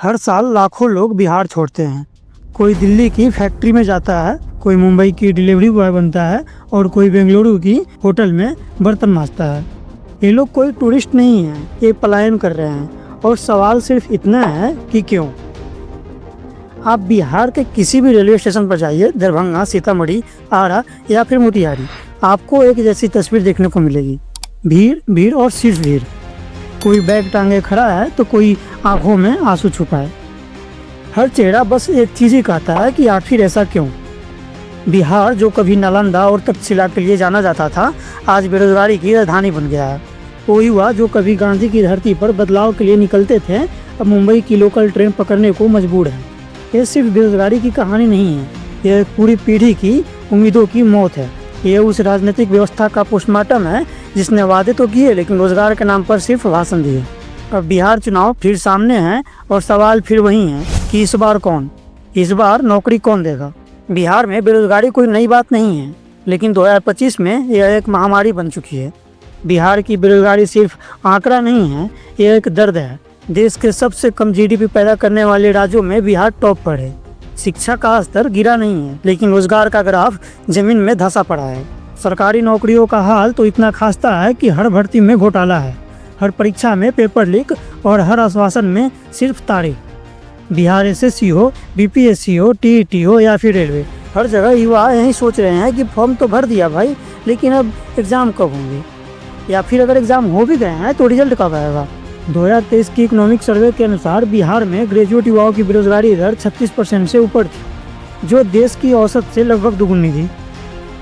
हर साल लाखों लोग बिहार छोड़ते हैं। कोई दिल्ली की फैक्ट्री में जाता है, कोई मुंबई की डिलीवरी बॉय बनता है और कोई बेंगलुरु की होटल में बर्तन मांजता है। ये लोग कोई टूरिस्ट नहीं है, ये पलायन कर रहे हैं। और सवाल सिर्फ इतना है कि क्यों। आप बिहार के किसी भी रेलवे स्टेशन पर जाइए, दरभंगा, सीतामढ़ी, आरा या फिर मोतिहारी, आपको एक जैसी तस्वीर देखने को मिलेगी। भीड़ भीड़ और सिर्फ भीड़। कोई बैग टांगे खड़ा है तो कोई आंखों में आंसू छुपाए। हर चेहरा बस एक चीज़ ही कहता है कि आखिर ऐसा क्यों। बिहार जो कभी नालंदा और तक्षशिला के लिए जाना जाता था, आज बेरोजगारी की राजधानी बन गया है। वो युवा जो कभी गांधी की धरती पर बदलाव के लिए निकलते थे, अब मुंबई की लोकल ट्रेन पकड़ने को मजबूर है। ये सिर्फ बेरोजगारी की कहानी नहीं है, यह एक पूरी पीढ़ी की उम्मीदों की मौत है। ये उस राजनीतिक व्यवस्था का पोस्टमार्टम है जिसने वादे तो किए लेकिन रोजगार के नाम पर सिर्फ भाषण दिए। अब बिहार चुनाव फिर सामने है और सवाल फिर वही है कि इस बार नौकरी कौन देगा। बिहार में बेरोजगारी कोई नई बात नहीं है, लेकिन 2025 में यह एक महामारी बन चुकी है। बिहार की बेरोजगारी सिर्फ आंकड़ा नहीं है, यह एक दर्द है। देश के सबसे कम जीडीपी पैदा करने वाले राज्यों में बिहार टॉप पर है। शिक्षा का स्तर गिरा नहीं है, लेकिन रोजगार का ग्राफ जमीन में धंसा पड़ा है। सरकारी नौकरियों का हाल तो इतना खास्ता है कि हर भर्ती में घोटाला है, हर परीक्षा में पेपर लीक और हर आश्वासन में सिर्फ तारीफ। बिहार एसएससी हो, बीपीएससी हो, टीईटी हो या फिर रेलवे, हर जगह युवा यही सोच रहे हैं कि फॉर्म तो भर दिया भाई, लेकिन अब एग्ज़ाम कब होंगे, या फिर अगर एग्ज़ाम हो भी गए हैं तो रिजल्ट कब आएगा। 2023 की इकोनॉमिक सर्वे के अनुसार बिहार में ग्रेजुएट युवाओं की बेरोजगारी दर 36% से ऊपर थी, जो देश की औसत से लगभग दुगुनी थी।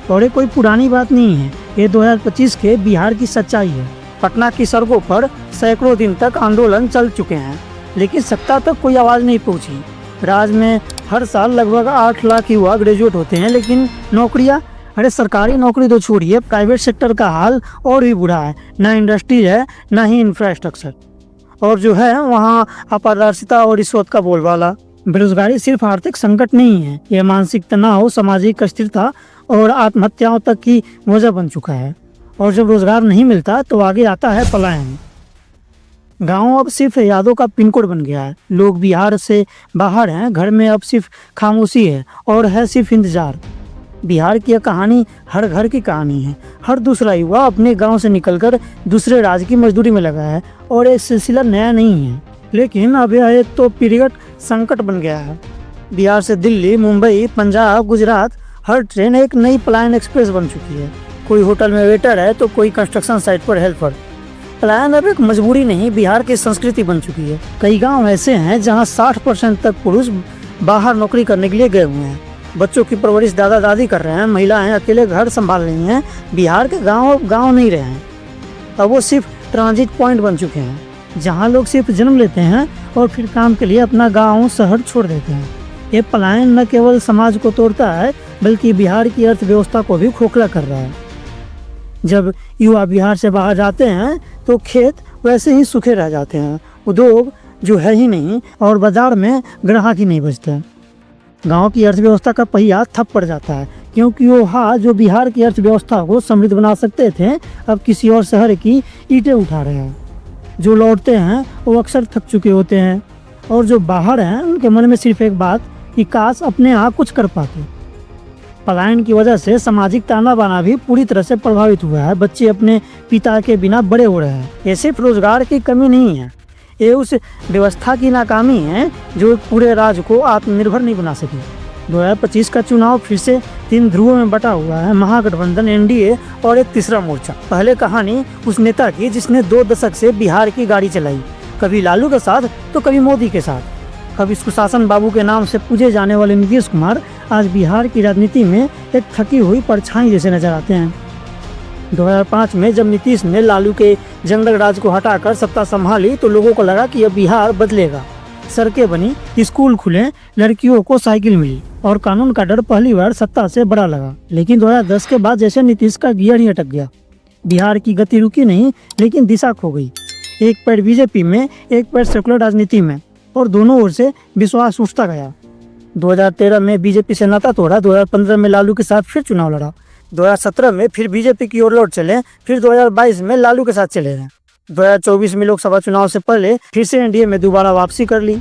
और ये कोई पुरानी बात नहीं है, ये 2025 के बिहार की सच्चाई है। पटना की सड़कों पर सैकड़ों दिन तक आंदोलन चल चुके हैं, लेकिन सत्ता तक कोई आवाज़ नहीं पहुंची। राज्य में हर साल लगभग 8 लाख युवा ग्रेजुएट होते हैं, लेकिन नौकरियाँ, अरे सरकारी नौकरी तो छोड़िए, प्राइवेट सेक्टर का हाल और भी बुरा है। ना इंडस्ट्री है, ना ही इंफ्रास्ट्रक्चर, और जो है वहाँ अपारदर्शिता और रिश्वत का बोलबाला। बेरोजगारी सिर्फ आर्थिक संकट नहीं है, यह मानसिक तनाव, सामाजिक अस्थिरता और आत्महत्याओं तक की वजह बन चुका है। और जब रोजगार नहीं मिलता तो आगे आता है पलायन। गांव अब सिर्फ यादों का पिन कोड बन गया है। लोग बिहार से बाहर हैं, घर में अब सिर्फ खामोशी है और है सिर्फ इंतजार। बिहार की यह कहानी हर घर की कहानी है। हर दूसरा युवा अपने गांव से निकलकर दूसरे राज्य की मजदूरी में लगा है, और ये सिलसिला नया नहीं है, लेकिन अब यह एक तो पीरियड संकट बन गया है। बिहार से दिल्ली, मुंबई, पंजाब, गुजरात, हर ट्रेन एक नई पलायन एक्सप्रेस बन चुकी है। कोई होटल में वेटर है तो कोई कंस्ट्रक्शन साइट पर हेल्पर। पलायन अब एक मजबूरी नहीं, बिहार की संस्कृति बन चुकी है। कई गाँव ऐसे हैं जहाँ 60% तक पुरुष बाहर नौकरी करने के लिए गए हुए हैं। बच्चों की परवरिश दादा दादी कर रहे हैं, महिलाएं अकेले घर संभाल रही हैं। बिहार के गांव नहीं रहे हैं, अब वो सिर्फ ट्रांजिट पॉइंट बन चुके हैं, जहां लोग सिर्फ जन्म लेते हैं और फिर काम के लिए अपना गांव शहर छोड़ देते हैं। ये पलायन न केवल समाज को तोड़ता है, बल्कि बिहार की अर्थव्यवस्था को भी खोखला कर रहा है। जब युवा बिहार से बाहर जाते हैं तो खेत वैसे ही सूखे रह जाते हैं, उद्योग जो है ही नहीं, और बाजार में ग्राहक ही नहीं बचते। गांव की अर्थव्यवस्था का पहिया ठप पड़ जाता है, क्योंकि वो जो बिहार की अर्थव्यवस्था को समृद्ध बना सकते थे, अब किसी और शहर की ईंटें उठा रहे हैं। जो लौटते हैं वो अक्सर थक चुके होते हैं, और जो बाहर हैं उनके मन में सिर्फ एक बात कि काश अपने यहाँ कुछ कर पाते। पलायन की वजह से सामाजिक ताना बाना भी पूरी तरह से प्रभावित हुआ है। बच्चे अपने पिता के बिना बड़े हो रहे हैं। ये सिर्फ रोजगार की कमी नहीं है, ये उस व्यवस्था की नाकामी है जो पूरे राज्य को आत्मनिर्भर नहीं बना सकी। 2025 का चुनाव फिर से 3 ध्रुवों में बटा हुआ है, महागठबंधन, एनडीए और एक तीसरा मोर्चा। पहले कहानी उस नेता की जिसने 2 दशक से बिहार की गाड़ी चलाई, कभी लालू के साथ तो कभी मोदी के साथ। कभी सुशासन बाबू के नाम से पूजे जाने वाले नीतीश कुमार आज बिहार की राजनीति में एक थकी हुई परछाई जैसे नजर आते हैं। 2005 में जब नीतीश ने लालू के जंगल राज को हटाकर सत्ता संभाली तो लोगों को लगा कि अब बिहार बदलेगा। सड़कें बनी, स्कूल खुले, लड़कियों को साइकिल मिली और कानून का डर पहली बार सत्ता से बड़ा लगा। लेकिन 2010 के बाद जैसे नीतीश का गियर ही अटक गया। बिहार की गति रुकी नहीं, लेकिन दिशा खो गई। एक पैर बीजेपी में, एक पैर सेकुलर राजनीति में, और दोनों ओर से विश्वास उठता गया। 2013 में बीजेपी से नाता तोड़ा, 2015 में लालू के साथ फिर चुनाव लड़ा, 2017 में फिर बीजेपी की ओर लौट चले, फिर 2022 में लालू के साथ चले गए। 2024 में लोकसभा चुनाव से पहले फिर से एनडीए में दोबारा वापसी कर ली।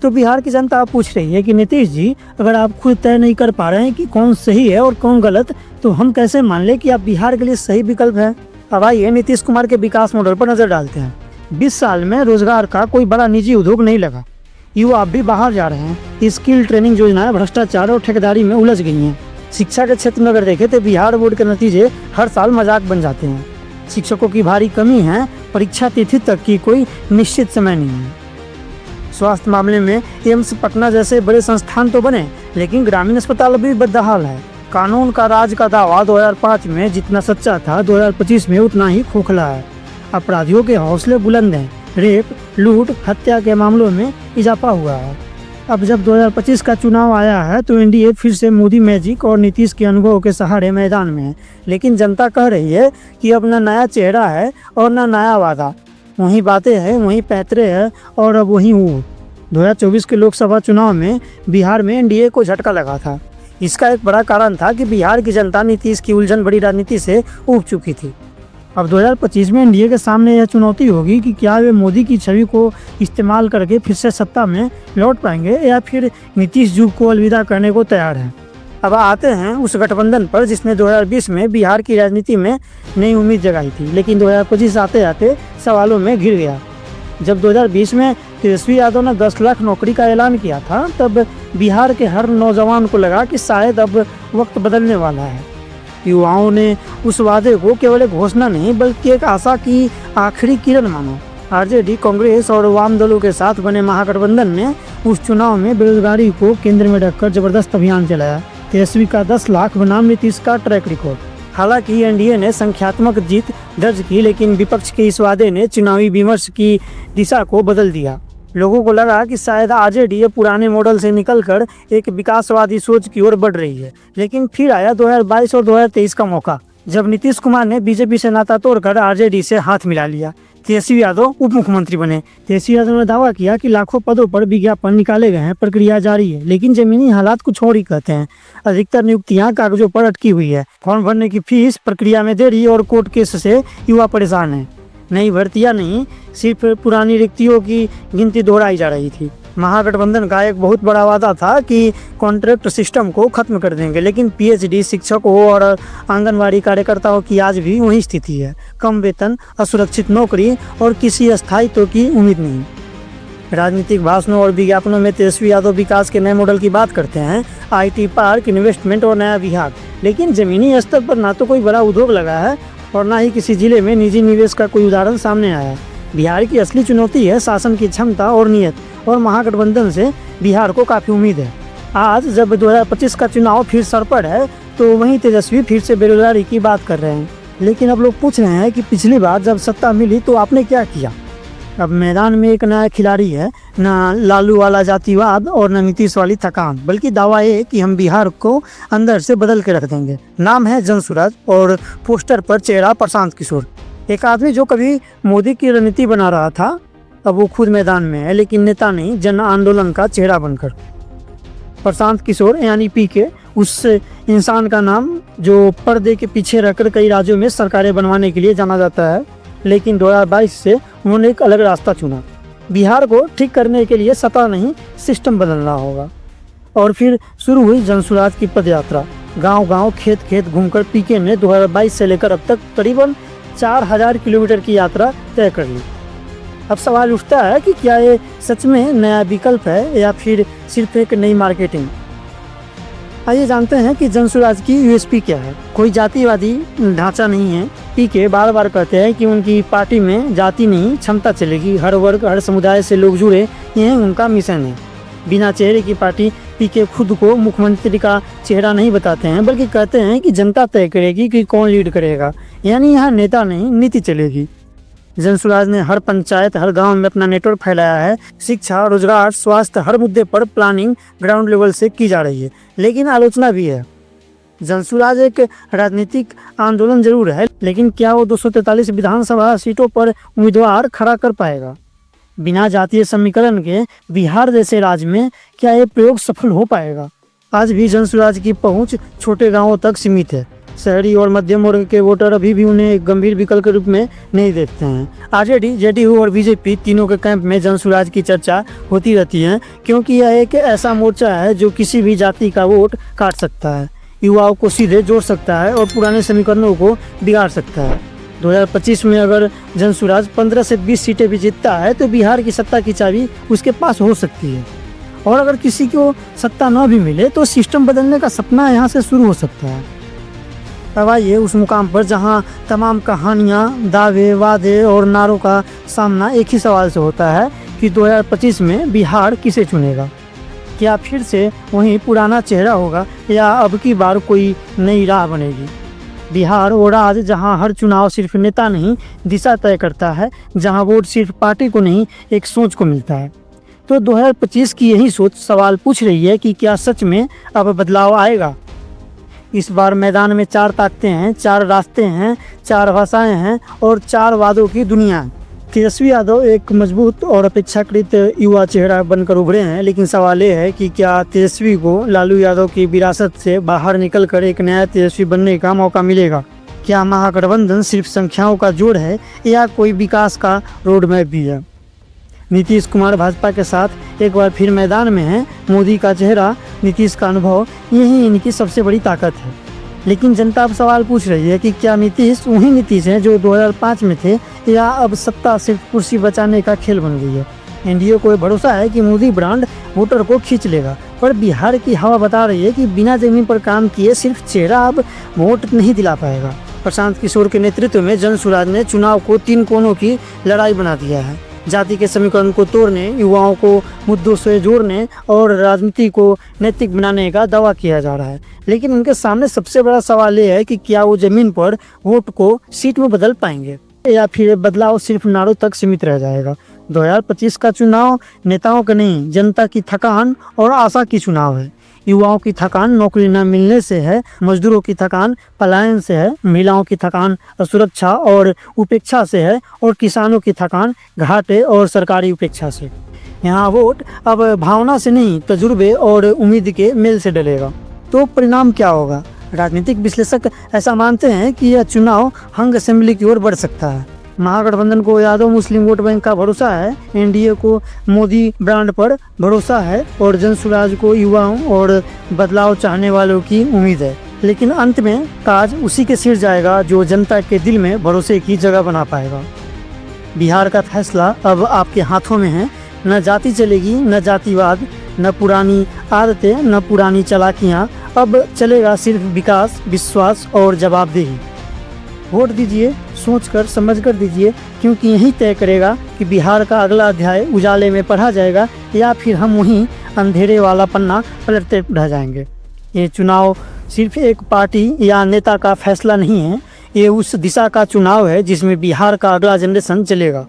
तो बिहार की जनता आप पूछ रही है कि नीतीश जी, अगर आप खुद तय नहीं कर पा रहे हैं कि कौन सही है और कौन गलत, तो हम कैसे मान लें कि आप बिहार के लिए सही विकल्प है। अब आइए नीतीश कुमार के विकास मॉडल पर नजर डालते हैं। 20 साल में रोजगार का कोई बड़ा निजी उद्योग नहीं लगा, युवा अब भी बाहर जा रहे हैं, स्किल ट्रेनिंग योजनाएं भ्रष्टाचार और ठेकेदारी में उलझ गई हैं। शिक्षा के क्षेत्र में अगर देखें तो बिहार बोर्ड के नतीजे हर साल मजाक बन जाते हैं। शिक्षकों की भारी कमी है, परीक्षा तिथि तक की कोई निश्चित समय नहीं है। स्वास्थ्य मामले में एम्स पटना जैसे बड़े संस्थान तो बने, लेकिन ग्रामीण अस्पताल भी बदहाल है। कानून का राज का दावा 2005 में जितना सच्चा था, 2025 में उतना ही खोखला है। अपराधियों के हौसले बुलंद हैं, रेप, लूट, हत्या के मामलों में इजाफा हुआ है। अब जब 2025 का चुनाव आया है तो एनडीए फिर से मोदी मैजिक और नीतीश के अनुभव के सहारे मैदान में है, लेकिन जनता कह रही है कि अब ना नया चेहरा है और ना नया वादा, वही बातें हैं, वही पैतरे हैं और अब वही ऊँट। 2024 के लोकसभा चुनाव में बिहार में एनडीए को झटका लगा था। इसका एक बड़ा कारण था कि बिहार की जनता नीतीश की उलझन भरी राजनीति से ऊब चुकी थी। अब 2025 में एनडीए के सामने यह चुनौती होगी कि क्या वे मोदी की छवि को इस्तेमाल करके फिर से सत्ता में लौट पाएंगे या फिर नीतीश युग को अलविदा करने को तैयार हैं। अब आते हैं उस गठबंधन पर जिसने 2020 में बिहार की राजनीति में नई उम्मीद जगाई थी, लेकिन 2025 आते आते सवालों में घिर गया। जब 2020 में तेजस्वी यादव ने 10 लाख नौकरी का ऐलान किया था, तब बिहार के हर नौजवान को लगा कि शायद अब वक्त बदलने वाला है। युवाओं ने उस वादे को केवल एक घोषणा नहीं बल्कि एक आशा की आखिरी किरण माना। आरजेडी, कांग्रेस और वाम दलों के साथ बने महागठबंधन ने उस चुनाव में बेरोजगारी को केंद्र में रखकर जबरदस्त अभियान चलाया। तेजस्वी का 10 लाख बनाम नीतीश का ट्रैक रिकॉर्ड। हालांकि एनडीए ने संख्यात्मक जीत दर्ज की, लेकिन विपक्ष के इस वादे ने चुनावी विमर्श की दिशा को बदल दिया। लोगों को लगा कि शायद आरजेडी पुराने मॉडल से निकलकर एक विकासवादी सोच की ओर बढ़ रही है, लेकिन फिर आया 2022 और 2023 का मौका, जब नीतीश कुमार ने बीजेपी से नाता तोड़कर आरजेडी से हाथ मिला लिया। तेजस्वी यादव उप मुख्यमंत्री बने। तेजस्वी यादव ने दावा किया कि लाखों पदों पर विज्ञापन निकाले गए हैं, प्रक्रिया जारी है, लेकिन जमीनी हालात कुछ और ही कहते हैं। अधिकतर नियुक्तियां कागजों पर अटकी हुई है, फॉर्म भरने की फीस, प्रक्रिया में देरी और कोर्ट केस से युवा परेशान है। नई भर्तियां नहीं, सिर्फ पुरानी रिक्तियों की गिनती दोहराई जा रही थी। महागठबंधन का एक बहुत बड़ा वादा था कि कॉन्ट्रैक्ट सिस्टम को खत्म कर देंगे, लेकिन पीएचडी शिक्षकों और आंगनवाड़ी कार्यकर्ताओं की आज भी वही स्थिति है। कम वेतन, असुरक्षित नौकरी और किसी स्थायित्व की उम्मीद नहीं। राजनीतिक भाषणों और विज्ञापनों में तेजस्वी यादव विकास के नए मॉडल की बात करते हैं, आईटी पार्क, इन्वेस्टमेंट और नया विभाग, लेकिन जमीनी स्तर पर ना तो कोई बड़ा उद्योग लगा है और ना ही किसी जिले में निजी निवेश का कोई उदाहरण सामने आया है। बिहार की असली चुनौती है शासन की क्षमता और नीयत, और महागठबंधन से बिहार को काफ़ी उम्मीद है। आज जब 2025 का चुनाव फिर सर पर है तो वहीं तेजस्वी फिर से बेरोजगारी की बात कर रहे हैं, लेकिन अब लोग पूछ रहे हैं कि पिछली बार जब सत्ता मिली तो आपने क्या किया। अब मैदान में एक नया खिलाड़ी है, ना लालू वाला जातिवाद और न नीतीश वाली थकान, बल्कि दावा ये कि हम बिहार को अंदर से बदल के रख देंगे। नाम है जनसुराज और पोस्टर पर चेहरा प्रशांत किशोर। एक आदमी जो कभी मोदी की रणनीति बना रहा था, अब वो खुद मैदान में है, लेकिन नेता नहीं, जन आंदोलन का चेहरा बनकर। प्रशांत किशोर यानी पीके, उस इंसान का नाम जो पर्दे के पीछे रहकर कई राज्यों में सरकारें बनवाने के लिए जाना जाता है, लेकिन 2022 से उन्होंने एक अलग रास्ता चुना। बिहार को ठीक करने के लिए सत्ता नहीं, सिस्टम बदलना होगा। और फिर शुरू हुई जनसुराज की पदयात्रा। गांव-गांव, खेत-खेत घूमकर पीके ने 2022 से लेकर अब तक करीबन 4000 किलोमीटर की यात्रा तय कर ली। अब सवाल उठता है कि क्या ये सच में नया विकल्प है या फिर सिर्फ एक नई मार्केटिंग। आइए जानते हैं कि जनसुराज की यूएसपी क्या है। कोई जातिवादी ढांचा नहीं है। पीके बार बार कहते हैं कि उनकी पार्टी में जाति नहीं, क्षमता चलेगी, हर वर्ग, हर समुदाय से लोग जुड़े, यह उनका मिशन है। बिना चेहरे की पार्टी पीके खुद को मुख्यमंत्री का चेहरा नहीं बताते हैं, बल्कि कहते हैं कि जनता तय करेगी कि कौन लीड करेगा, यानी यहाँ नेता नहीं, नीति चलेगी। जनसुराज ने हर पंचायत, हर गांव में अपना नेटवर्क फैलाया है। शिक्षा, रोजगार, स्वास्थ्य, हर मुद्दे पर प्लानिंग ग्राउंड लेवल से की जा रही है, लेकिन आलोचना भी है। जनसुराज एक राजनीतिक आंदोलन जरूर है, लेकिन क्या वो 243 विधानसभा सीटों पर उम्मीदवार खड़ा कर पाएगा? बिना जातीय समीकरण के बिहार जैसे राज्य में क्या ये प्रयोग सफल हो पाएगा? आज भी जनसुराज की पहुंच छोटे गांवों तक सीमित है। शहरी और मध्यम वर्ग के वोटर अभी भी उन्हें एक गंभीर विकल्प के रूप में नहीं देखते हैं। आरजेडी, जेडीयू और बीजेपी तीनों के कैंप में जनसुराज की चर्चा होती रहती है, क्योंकि यह एक ऐसा मोर्चा है जो किसी भी जाति का वोट काट सकता है, युवाओं को सीधे जोड़ सकता है और पुराने समीकरणों को बिगाड़ सकता है। 2025 में अगर जनसुराज 15 से 20 सीटें भी जीतता है तो बिहार की सत्ता की चाबी उसके पास हो सकती है, और अगर किसी को सत्ता न भी मिले तो सिस्टम बदलने का सपना यहाँ से शुरू हो सकता है। अब आइए उस मुकाम पर जहाँ तमाम कहानियाँ, दावे, वादे और नारों का सामना एक ही सवाल से होता है कि 2025 में बिहार किसे चुनेगा। क्या फिर से वही पुराना चेहरा होगा या अब की बार कोई नई राह बनेगी। बिहार वो राज्य जहां हर चुनाव सिर्फ नेता नहीं दिशा तय करता है, जहां वोट सिर्फ पार्टी को नहीं एक सोच को मिलता है। तो 2025 की यही सोच सवाल पूछ रही है कि क्या सच में अब बदलाव आएगा। इस बार मैदान में 4 ताकतें हैं, 4 रास्ते हैं, 4 भाषाएं हैं और 4 वादों की दुनिया है। तेजस्वी यादव एक मजबूत और अपेक्षाकृत युवा चेहरा बनकर उभरे हैं, लेकिन सवाल ये है कि क्या तेजस्वी को लालू यादव की विरासत से बाहर निकलकर एक नया तेजस्वी बनने का मौका मिलेगा। क्या महागठबंधन सिर्फ संख्याओं का जोड़ है या कोई विकास का रोड मैप भी है। नीतीश कुमार भाजपा के साथ एक बार फिर मैदान में हैं। मोदी का चेहरा, नीतीश का अनुभव, यही इनकी सबसे बड़ी ताकत है। लेकिन जनता अब सवाल पूछ रही है कि क्या नीतीश वही नीतीश हैं जो 2005 में थे, या अब सत्ता सिर्फ कुर्सी बचाने का खेल बन गई है। एनडीए को भरोसा है कि मोदी ब्रांड वोटर को खींच लेगा, पर बिहार की हवा बता रही है कि बिना जमीन पर काम किए सिर्फ चेहरा अब वोट नहीं दिला पाएगा। प्रशांत किशोर के नेतृत्व में जनसुराज ने चुनाव को 3 कोनों की लड़ाई बना दिया है। जाति के समीकरण को तोड़ने, युवाओं को मुद्दों से जोड़ने और राजनीति को नैतिक बनाने का दावा किया जा रहा है। लेकिन उनके सामने सबसे बड़ा सवाल ये है कि क्या वो जमीन पर वोट को सीट में बदल पाएंगे या फिर बदलाव सिर्फ नारों तक सीमित रह जाएगा। 2025 का चुनाव नेताओं का नहीं, जनता की थकान और आशा की चुनाव है। युवाओं की थकान नौकरी न मिलने से है, मजदूरों की थकान पलायन से है, महिलाओं की थकान असुरक्षा और उपेक्षा से है, और किसानों की थकान घाटे और सरकारी उपेक्षा से। यहाँ वोट अब भावना से नहीं, तजुर्बे और उम्मीद के मेल से डलेगा। तो परिणाम क्या होगा। राजनीतिक विश्लेषक ऐसा मानते हैं कि यह चुनाव हंग असेंबली की ओर बढ़ सकता है। महागठबंधन को यादव मुस्लिम वोट बैंक का भरोसा है, एनडीए को मोदी ब्रांड पर भरोसा है और जनसुराज को युवाओं और बदलाव चाहने वालों की उम्मीद है। लेकिन अंत में ताज उसी के सिर जाएगा जो जनता के दिल में भरोसे की जगह बना पाएगा। बिहार का फैसला अब आपके हाथों में है। न जाति चलेगी, न जातिवाद, न पुरानी आदतें, न पुरानी चालाकियाँ। अब चलेगा सिर्फ विकास, विश्वास और जवाबदेही। वोट दीजिए, सोचकर समझकर दीजिए, क्योंकि यही तय करेगा कि बिहार का अगला अध्याय उजाले में पढ़ा जाएगा या फिर हम वहीं अंधेरे वाला पन्ना पलटते रह जाएंगे। ये चुनाव सिर्फ एक पार्टी या नेता का फैसला नहीं है, ये उस दिशा का चुनाव है जिसमें बिहार का अगला जनरेशन चलेगा।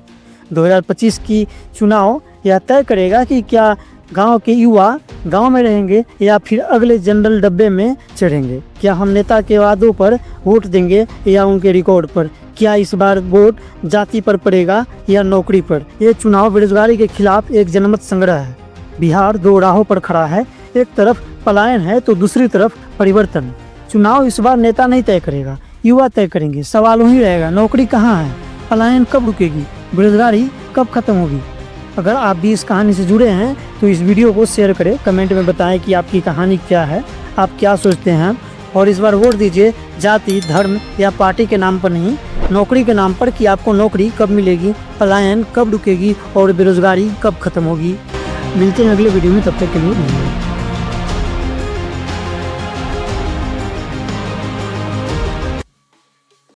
2025 की चुनाव यह तय करेगा कि क्या गांव के युवा गांव में रहेंगे या फिर अगले जनरल डब्बे में चढ़ेंगे। क्या हम नेता के वादों पर वोट देंगे या उनके रिकॉर्ड पर। क्या इस बार वोट जाति पर पड़ेगा या नौकरी पर। यह चुनाव बेरोजगारी के खिलाफ एक जनमत संग्रह है। बिहार 2 राहों पर खड़ा है, एक तरफ पलायन है तो दूसरी तरफ परिवर्तन। चुनाव इस बार नेता नहीं तय करेगा, युवा तय करेंगे। सवाल वही रहेगा, नौकरी कहाँ है, पलायन कब रुकेगी, बेरोजगारी कब खत्म होगी। अगर आप भी इस कहानी से जुड़े हैं तो इस वीडियो को शेयर करें, कमेंट में बताएं कि आपकी कहानी क्या है, आप क्या सोचते हैं। और इस बार वोट दीजिए जाति, धर्म या पार्टी के नाम पर नहीं, नौकरी के नाम पर, कि आपको नौकरी कब मिलेगी, पलायन कब रुकेगी और बेरोजगारी कब खत्म होगी। मिलते हैं अगले वीडियो में, तब तक के लिए धन्यवाद।